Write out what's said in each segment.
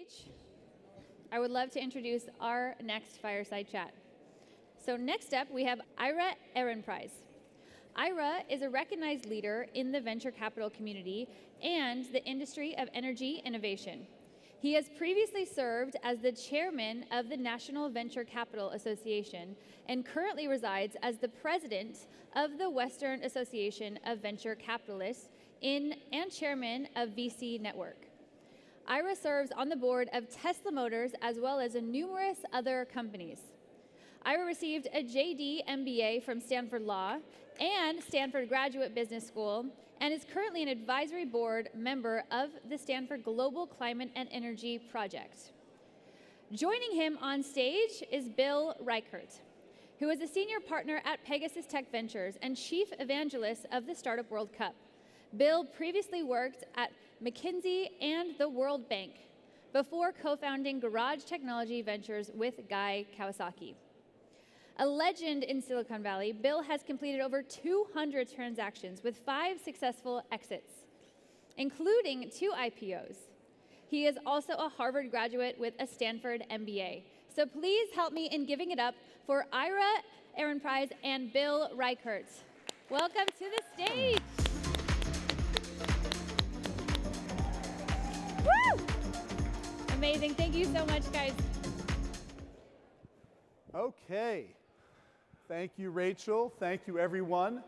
stage, I would love to introduce our next Fireside Chat. So next up, we have Ira Ehrenpreis. Ira is a recognized leader in the venture capital community and the industry of energy innovation. He has previously served as the chairman of the National Venture Capital Association and currently resides as the president of the Western Association of Venture Capitalists and chairman of VC Network. Ira serves on the board of Tesla Motors as well as numerous other companies. Ira received a JD MBA from Stanford Law and Stanford Graduate Business School and is currently an advisory board member of the Stanford Global Climate and Energy Project. Joining him on stage is Bill Reichert, who is a senior partner at Pegasus Tech Ventures and chief evangelist of the Startup World Cup. Bill previously worked at McKinsey and the World Bank before co-founding Garage Technology Ventures with Guy Kawasaki. A legend in Silicon Valley, Bill has completed over 200 transactions with 5 successful exits, including 2 IPOs. He is also a Harvard graduate with a Stanford MBA. So please help me in giving it up for Ira Ehrenpreis and Bill Reichert. Welcome to the stage. Woo! Amazing. Thank you so much, guys. Okay. Thank you, Rachel. Thank you, everyone.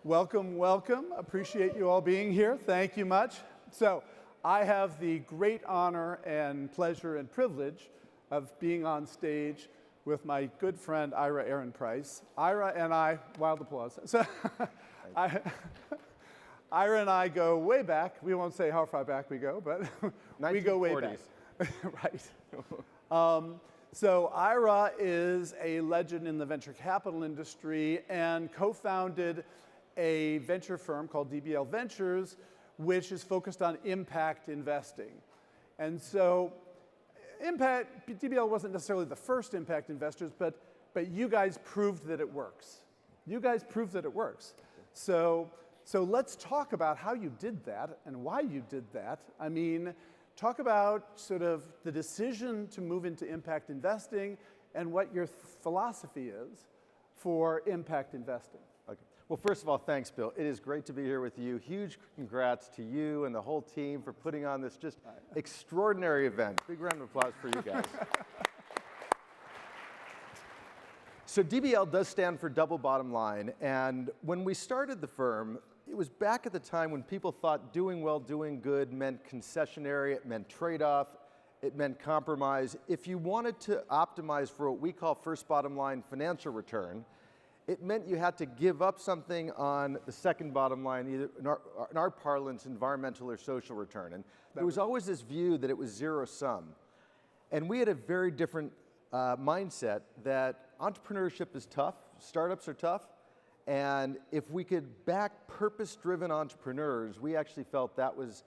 Welcome, welcome. Appreciate you all being here. Thank you much. So I have the great honor and pleasure and privilege of being on stage with my good friend, Ira Ehrenpreis. Ira and I, wild applause. So Ira and I go way back. We won't say how far back we go, but we go way back. Right. So Ira is a legend in the venture capital industry and co-founded a venture firm called DBL Ventures, which is focused on impact investing. And so DBL wasn't necessarily the first impact investors, but you guys proved that it works. You guys proved that it works. So let's talk about how you did that and why you did that. I mean, talk about sort of the decision to move into impact investing and what your philosophy is for impact investing. Okay. Well, first of all, thanks, Bill. It is great to be here with you. Huge congrats to you and the whole team for putting on this just extraordinary event. Big round of applause for you guys. So DBL does stand for double bottom line, and when we started the firm, it was back at the time when people thought doing well, doing good meant concessionary, it meant trade-off, it meant compromise. If you wanted to optimize for what we call first bottom line financial return, it meant you had to give up something on the second bottom line, either in our parlance, environmental or social return. And there was always this view that it was zero sum. And we had a very different mindset that entrepreneurship is tough, startups are tough, and if we could back purpose-driven entrepreneurs, we actually felt that was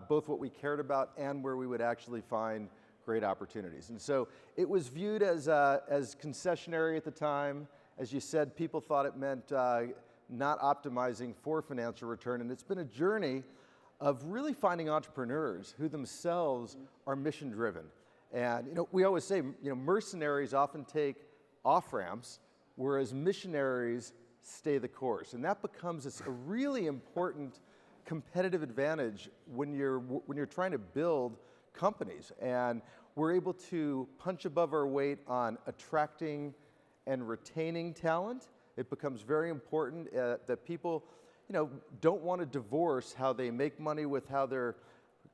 both what we cared about and where we would actually find great opportunities. And so it was viewed as concessionary at the time. As you said, people thought it meant not optimizing for financial return, and it's been a journey of really finding entrepreneurs who themselves are mission-driven. And we always say, mercenaries often take off-ramps, whereas missionaries stay the course. And that becomes a really important competitive advantage when you're trying to build companies. And we're able to punch above our weight on attracting and retaining talent. It becomes very important that people don't want to divorce how they make money with how they're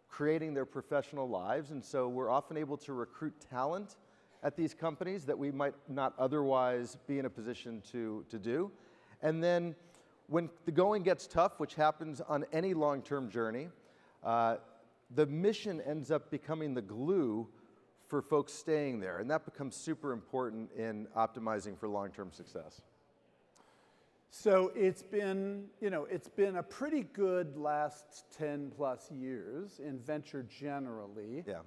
creating their professional lives. And so we're often able to recruit talent at these companies that we might not otherwise be in a position to do. And then when the going gets tough, which happens on any long-term journey, the mission ends up becoming the glue for folks staying there. And that becomes super important in optimizing for long-term success. So it's been a pretty good last 10 plus years in venture generally. Yeah.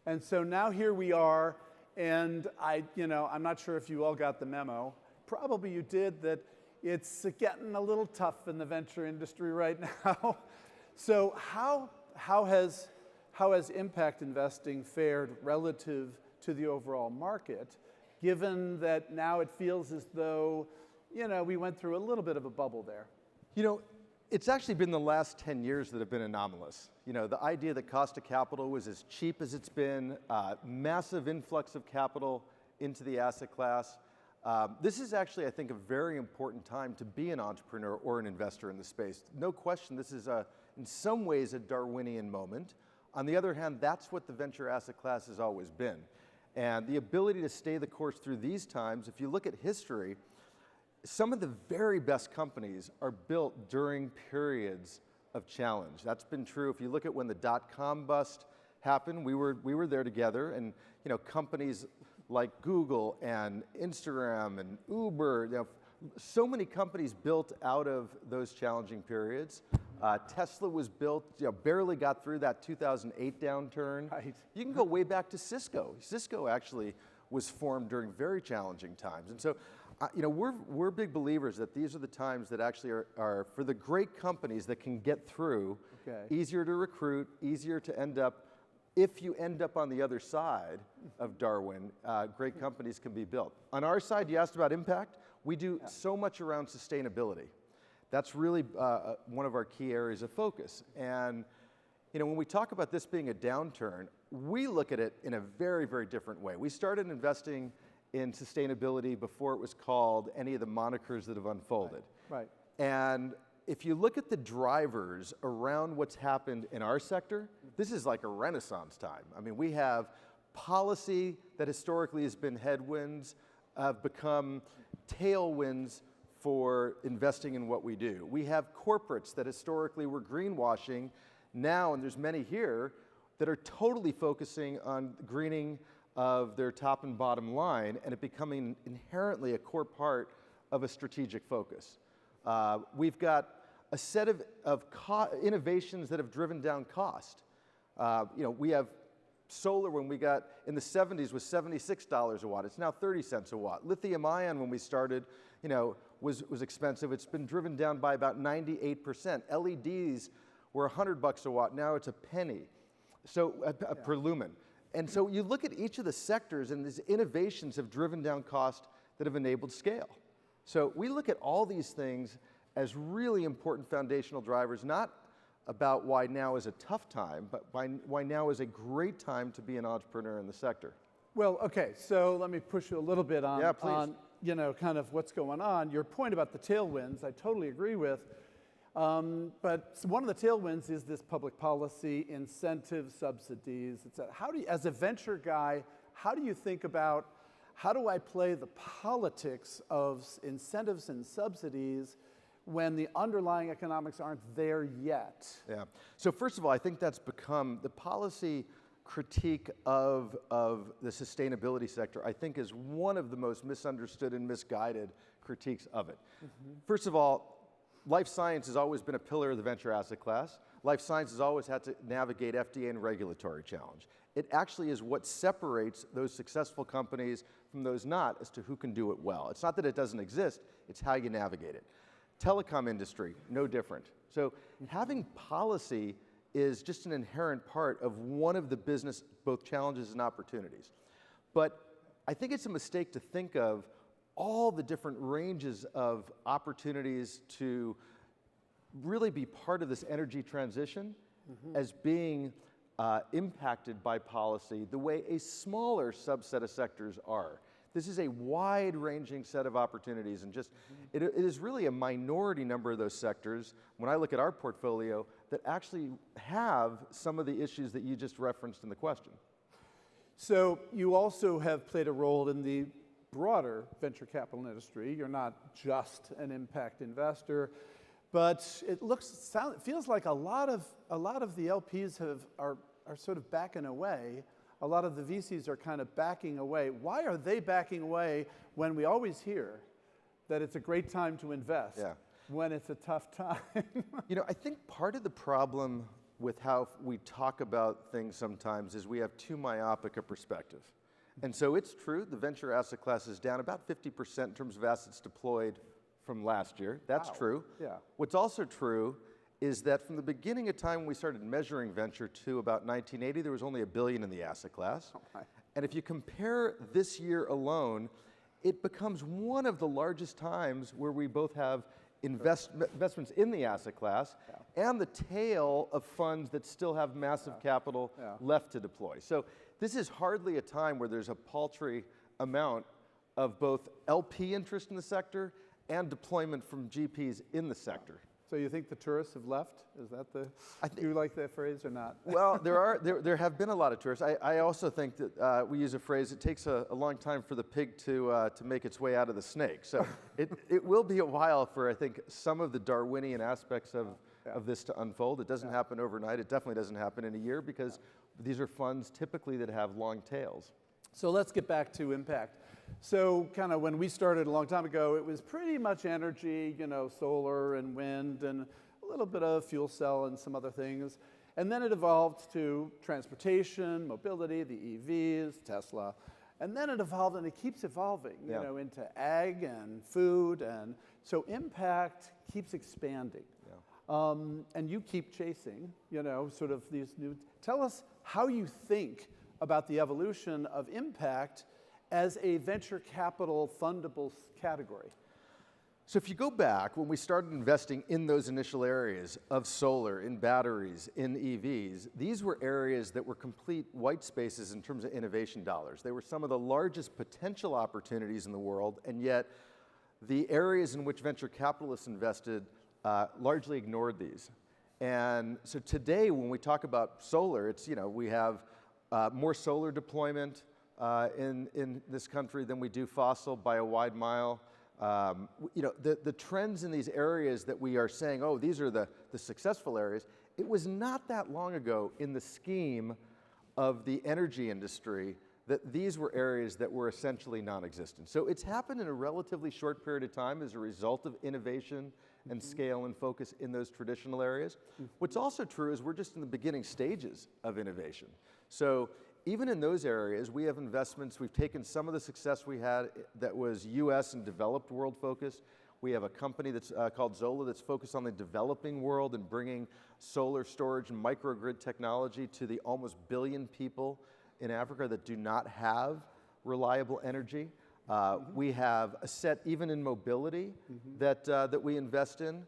And so now here we are, and I'm not sure if you all got the memo. Probably you did, that it's getting a little tough in the venture industry right now. So how has how has impact investing fared relative to the overall market, given that now it feels as though, we went through a little bit of a bubble there? It's actually been the last 10 years that have been anomalous. The idea that cost of capital was as cheap as it's been, massive influx of capital into the asset class. This is actually, I think, a very important time to be an entrepreneur or an investor in the space. No question, this is in some ways a Darwinian moment. On the other hand, that's what the venture asset class has always been. And the ability to stay the course through these times, if you look at history, some of the very best companies are built during periods of challenge. That's been true. If you look at when the dot-com bust happened, we were there together, and companies like Google and Instagram and Uber, so many companies built out of those challenging periods. Tesla was built, barely got through that 2008 downturn. Right. You can go way back to Cisco. Cisco actually was formed during very challenging times. And so, we're big believers that these are the times that actually are for the great companies that can get through, easier to recruit, easier to end up. If you end up on the other side of Darwin, great companies can be built. On our side, you asked about impact. We do so much around sustainability. That's really one of our key areas of focus. And when we talk about this being a downturn, we look at it in a very, very different way. We started investing in sustainability before it was called any of the monikers that have unfolded. Right. And if you look at the drivers around what's happened in our sector, this is like a renaissance time. I mean, we have policy that historically has been headwinds, have become tailwinds for investing in what we do. We have corporates that historically were greenwashing now, and there's many here, that are totally focusing on greening of their top and bottom line, and it becoming inherently a core part of a strategic focus. We've got a set of innovations that have driven down cost. We have solar when we got in the 70s was $76 a watt. It's now 30 cents a watt. Lithium ion when we started, was expensive. It's been driven down by about 98%. LEDs were $100 a watt. Now it's a penny. So per lumen. And so you look at each of the sectors, and these innovations have driven down cost that have enabled scale. So we look at all these things as really important foundational drivers, not about why now is a tough time, but why now is a great time to be an entrepreneur in the sector. Well, okay, so let me push you a little bit on, Yeah, please. kind of what's going on. Your point about the tailwinds, I totally agree with. But one of the tailwinds is this public policy, incentives, subsidies, etc. As a venture guy, how do you think about, how do I play the politics of incentives and subsidies when the underlying economics aren't there yet? Yeah. So first of all, I think that's become the policy critique of the sustainability sector, I think, is one of the most misunderstood and misguided critiques of it. Mm-hmm. First of all, life science has always been a pillar of the venture asset class. Life science has always had to navigate FDA and regulatory challenge. It actually is what separates those successful companies from those not as to who can do it well. It's not that it doesn't exist, it's how you navigate it. Telecom industry, no different. So having policy is just an inherent part of one of the business, both challenges and opportunities. But I think it's a mistake to think of all the different ranges of opportunities to really be part of this energy transition as being impacted by policy the way a smaller subset of sectors are. This is a wide-ranging set of opportunities, and just it is really a minority number of those sectors, when I look at our portfolio, that actually have some of the issues that you just referenced in the question. So you also have played a role in the broader venture capital industry. You're not just an impact investor, but it feels like a lot of the LPs are sort of backing away. A lot of the VCs are kind of backing away. Why are they backing away when we always hear that it's a great time to invest when it's a tough time? I think part of the problem with how we talk about things sometimes is we have too myopic a perspective. And so it's true, the venture asset class is down about 50% in terms of assets deployed from last year. That's true. Yeah. What's also true is that from the beginning of time when we started measuring venture to about 1980, there was only $1 billion in the asset class. Oh my. And if you compare this year alone, it becomes one of the largest times where we both have investments in the asset class and the tail of funds that still have massive capital left to deploy. So this is hardly a time where there's a paltry amount of both LP interest in the sector and deployment from GPs in the sector. So you think the tourists have left? Is that do you like that phrase or not? Well, there have been a lot of tourists. I also think that we use a phrase, it takes a long time for the pig to make its way out of the snake. So it will be a while for, I think, some of the Darwinian aspects of this to unfold. It doesn't happen overnight. It definitely doesn't happen in a year because these are funds typically that have long tails. So let's get back to impact. So kind of when we started a long time ago, it was pretty much energy, solar and wind and a little bit of fuel cell and some other things. And then it evolved to transportation, mobility, the EVs, Tesla. And then it evolved and it keeps evolving, into ag and food. And so impact keeps expanding. And you keep chasing, sort of these new. Tell us how you think about the evolution of impact as a venture capital fundable category. So if you go back, when we started investing in those initial areas of solar, in batteries, in EVs, these were areas that were complete white spaces in terms of innovation dollars. They were some of the largest potential opportunities in the world, and yet the areas in which venture capitalists invested largely ignored these. And so today, when we talk about solar, it's, we have more solar deployment in this country than we do fossil by a wide mile. The trends in these areas that we are saying, oh, these are the successful areas, it was not that long ago in the scheme of the energy industry that these were areas that were essentially non-existent. So it's happened in a relatively short period of time as a result of innovation and scale and focus in those traditional areas. What's also true is we're just in the beginning stages of innovation. So even in those areas, we have investments. We've taken some of the success we had that was US and developed world focused. We have a company that's called Zola that's focused on the developing world and bringing solar storage and microgrid technology to the almost billion people in Africa that do not have reliable energy. We have a set, even in mobility, that we invest in.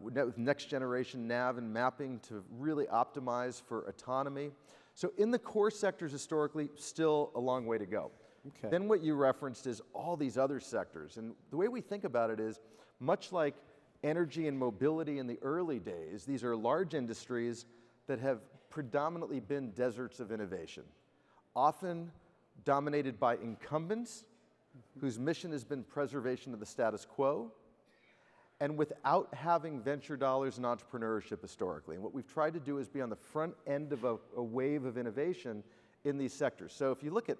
With next generation nav and mapping to really optimize for autonomy. So in the core sectors historically, still a long way to go. Okay. Then what you referenced is all these other sectors. And the way we think about it is, much like energy and mobility in the early days, these are large industries that have predominantly been deserts of innovation, often dominated by incumbents whose mission has been preservation of the status quo, and without having venture dollars and entrepreneurship historically. And what we've tried to do is be on the front end of a wave of innovation in these sectors. So if you look at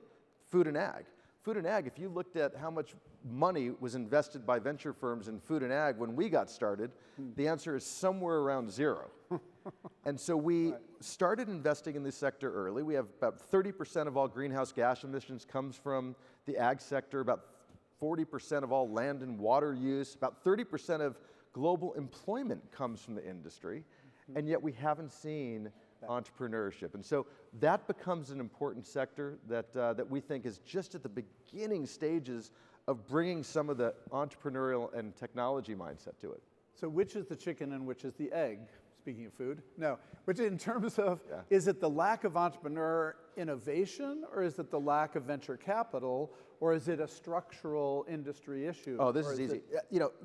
food and ag, if you looked at how much money was invested by venture firms in food and ag when we got started, the answer is somewhere around zero. And so we started investing in this sector early. We have about 30% of all greenhouse gas emissions comes from the ag sector, about 40% of all land and water use, about 30% of global employment comes from the industry, and yet we haven't seen entrepreneurship. And so that becomes an important sector that we think is just at the beginning stages of bringing some of the entrepreneurial and technology mindset to it. So which is the chicken and which is the egg? Speaking of food, no. Which in terms of, is it the lack of entrepreneur innovation, or is it the lack of venture capital, or is it a structural industry issue? Oh, this is easy.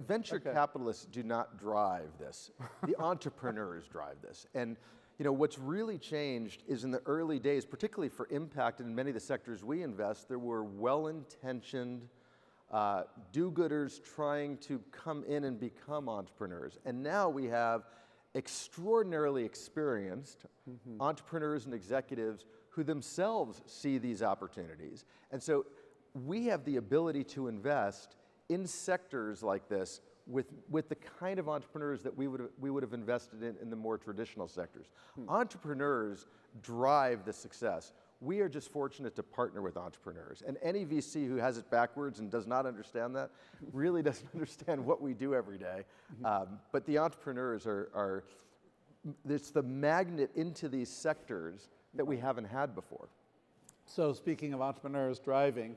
Venture capitalists do not drive this. The entrepreneurs drive this. And what's really changed is in the early days, particularly for impact in many of the sectors we invest, there were well-intentioned do-gooders trying to come in and become entrepreneurs. And now we have extraordinarily experienced entrepreneurs and executives who themselves see these opportunities. And so we have the ability to invest in sectors like this with the kind of entrepreneurs that we would have invested in the more traditional sectors. Entrepreneurs drive the success. we are just fortunate to partner with entrepreneurs. And any VC who has it backwards and does not understand that really doesn't understand what we do every day. But the entrepreneurs it's the magnet into these sectors that we haven't had before. So speaking of entrepreneurs driving,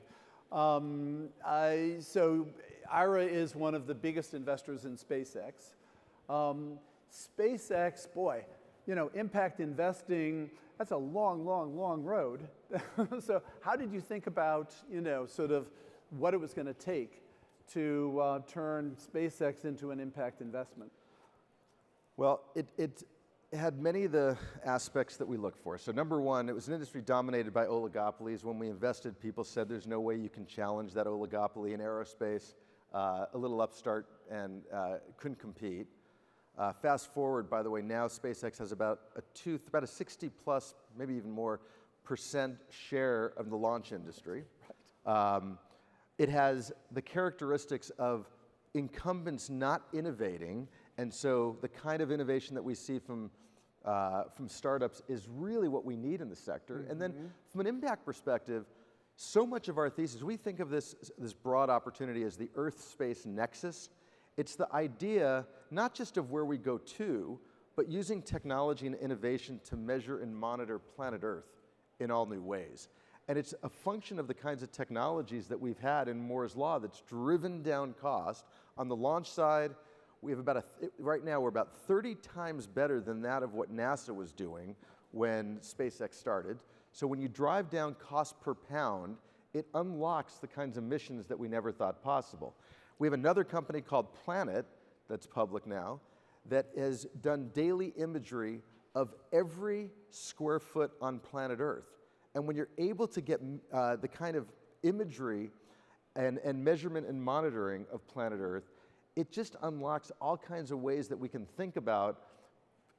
so Ira is one of the biggest investors in SpaceX. SpaceX, boy, impact investing, that's a long, long, long road. So how did you think about, sort of what it was going to take to turn SpaceX into an impact investment? Well, it had many of the aspects that we look for. So number one, it was an industry dominated by oligopolies. When we invested, people said there's no way you can challenge that oligopoly in aerospace. A little upstart and couldn't compete. Fast forward, by the way, now SpaceX has about a 60 plus, maybe even more, % share of the launch industry. Right. It has the characteristics of incumbents not innovating, and so the kind of innovation that we see from startups is really what we need in the sector. Mm-hmm. And then from an impact perspective, so much of our thesis, we think of this broad opportunity as the Earth-space nexus. It's the idea not just of where we go to, but using technology and innovation to measure and monitor planet Earth in all new ways. And it's a function of the kinds of technologies that we've had in Moore's Law that's driven down cost. On the launch side, we have right now we're about 30 times better than that of what NASA was doing when SpaceX started. So when you drive down cost per pound, it unlocks the kinds of missions that we never thought possible. We have another company called Planet that's public now that has done daily imagery of every square foot on planet Earth. And when you're able to get the kind of imagery and measurement and monitoring of planet Earth, it just unlocks all kinds of ways that we can think about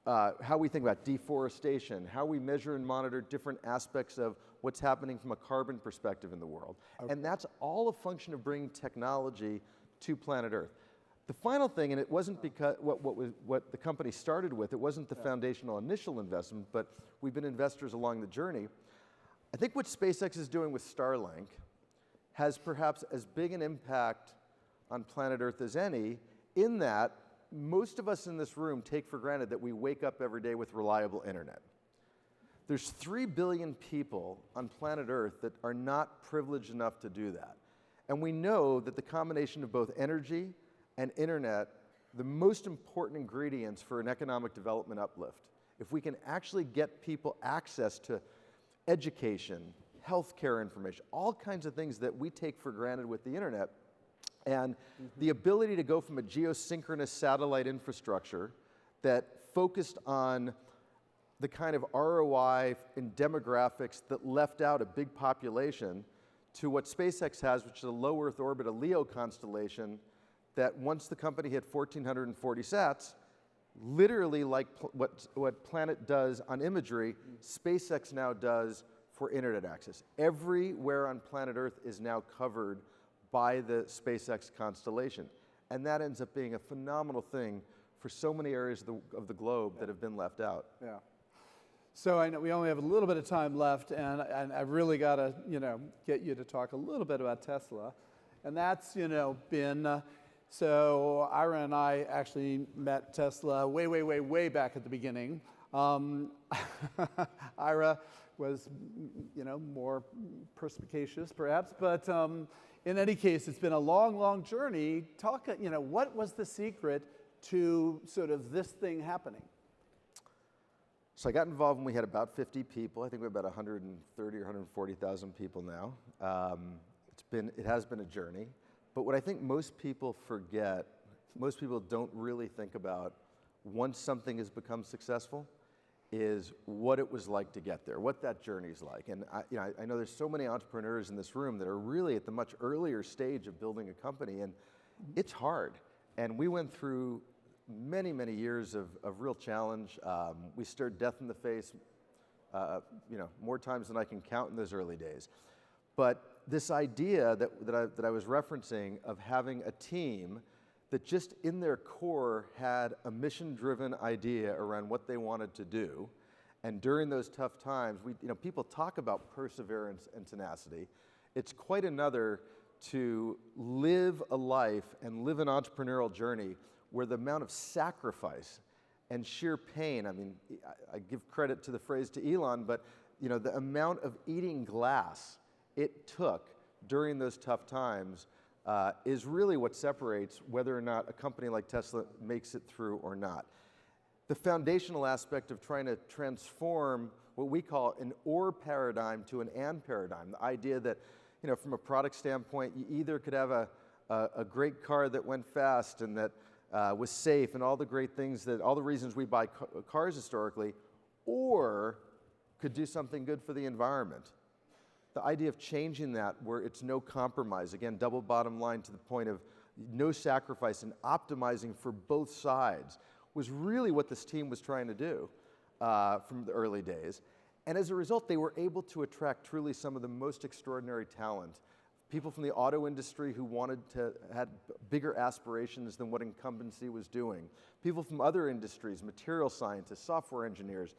how we think about deforestation, how we measure and monitor different aspects of what's happening from a carbon perspective in the world. Okay. And that's all a function of bringing technology to planet Earth. The final thing, and it wasn't because what the company started with, it wasn't the foundational initial investment, but we've been investors along the journey. I think what SpaceX is doing with Starlink has perhaps as big an impact on planet Earth as any, in that most of us in this room take for granted that we wake up every day with reliable internet. There's 3 billion people on planet Earth that are not privileged enough to do that. And we know that the combination of both energy and internet, the most important ingredients for an economic development uplift. If we can actually get people access to education, healthcare information, all kinds of things that we take for granted with the internet, and the ability to go from a geosynchronous satellite infrastructure that focused on the kind of ROI in demographics that left out a big population to what SpaceX has, which is a low Earth orbit, a LEO constellation, that once the company hit 1,440 sats, literally like what Planet does on imagery, SpaceX now does for internet access. Everywhere on planet Earth is now covered by the SpaceX constellation. And that ends up being a phenomenal thing for so many areas of the globe that have been left out. Yeah. So I know we only have a little bit of time left, and I've really got to, get you to talk a little bit about Tesla. And that's, been, so Ira and I actually met Tesla way back at the beginning. Ira was, more perspicacious perhaps, but in any case, it's been a long journey. Talk, what was the secret to sort of this thing happening? So I got involved when we had about 50 people. I think we're about 130 or 140,000 people now. It has been a journey. But what I think most people forget, most people don't really think about once something has become successful, is what it was like to get there, what that journey's like. And I know there's so many entrepreneurs in this room that are really at the much earlier stage of building a company, and it's hard. And we went through many years of real challenge. We stared death in the face, more times than I can count in those early days. But this idea that I was referencing of having a team that just in their core had a mission-driven idea around what they wanted to do, And during those tough times, people talk about perseverance and tenacity. It's quite another to live a life and live an entrepreneurial journey where the amount of sacrifice and sheer pain, I mean, I give credit to the phrase to Elon, but the amount of eating glass it took during those tough times is really what separates whether or not a company like Tesla makes it through or not. The foundational aspect of trying to transform what we call an or paradigm to an and paradigm, the idea that from a product standpoint, you either could have a great car that went fast and that was safe and all the great things all the reasons we buy cars historically, or could do something good for the environment. The idea of changing that where it's no compromise, again, double bottom line to the point of no sacrifice and optimizing for both sides was really what this team was trying to do from the early days. And as a result, they were able to attract truly some of the most extraordinary talent. People from the auto industry who had bigger aspirations than what incumbency was doing. People from other industries, material scientists, software engineers,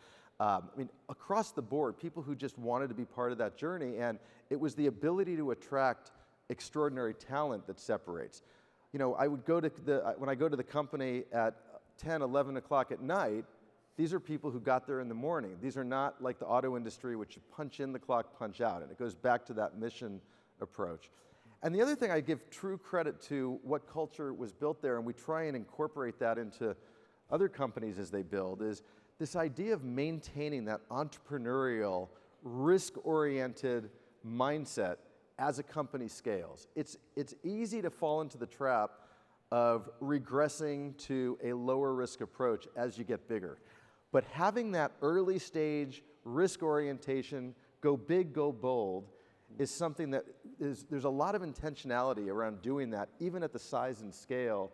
across the board, people who just wanted to be part of that journey. And it was the ability to attract extraordinary talent that separates. I would go to when I go to the company at 10, 11 o'clock at night, these are people who got there in the morning. These are not like the auto industry, which you punch in the clock, punch out. And it goes back to that mission approach. And the other thing, I give true credit to what culture was built there, and we try and incorporate that into other companies as they build, is this idea of maintaining that entrepreneurial, risk-oriented mindset as a company scales. It's easy to fall into the trap of regressing to a lower risk approach as you get bigger. But having that early stage risk orientation, go big, go bold, is something that there's a lot of intentionality around doing that, even at the size and scale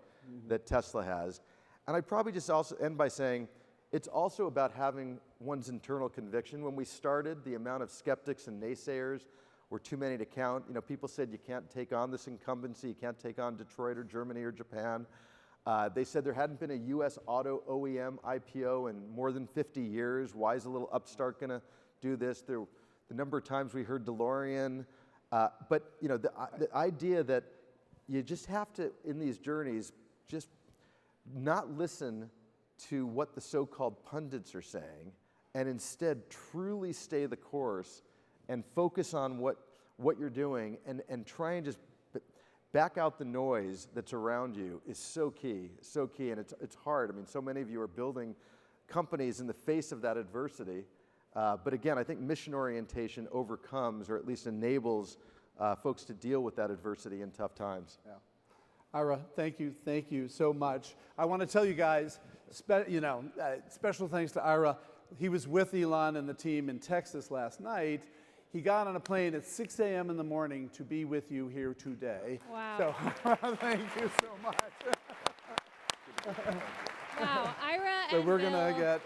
that Tesla has. And I'd probably just also end by saying, it's also about having one's internal conviction. When we started, the amount of skeptics and naysayers were too many to count. People said you can't take on this incumbency, you can't take on Detroit or Germany or Japan. They said there hadn't been a US auto OEM IPO in more than 50 years. Why is a little upstart gonna do this? The number of times we heard DeLorean. But the idea that you just have to, in these journeys, just not listen to what the so-called pundits are saying, and instead truly stay the course and focus on what you're doing, and try and just back out the noise that's around you is so key, and it's hard. So many of you are building companies in the face of that adversity, but again, I think mission orientation overcomes, or at least enables, folks to deal with that adversity in tough times. Yeah. Ira, thank you so much. I want to tell you guys, special thanks to Ira. He was with Elon and the team in Texas last night. He got on a plane at 6 a.m. in the morning to be with you here today. Wow. So thank you so much. Wow, Ira So and we're Bill, gonna get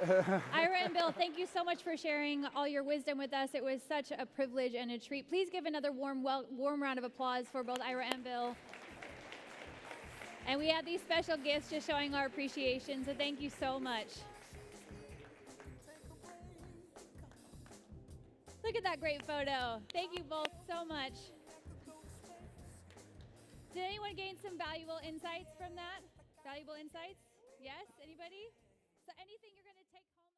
Ira and Bill, thank you so much for sharing all your wisdom with us. It was such a privilege and a treat. Please give another warm round of applause for both Ira and Bill. And we have these special gifts just showing our appreciation, so thank you so much. Look at that great photo. Thank you both so much. Did anyone gain some valuable insights from that? Valuable insights? Yes? Anybody? So anything you're going to take home?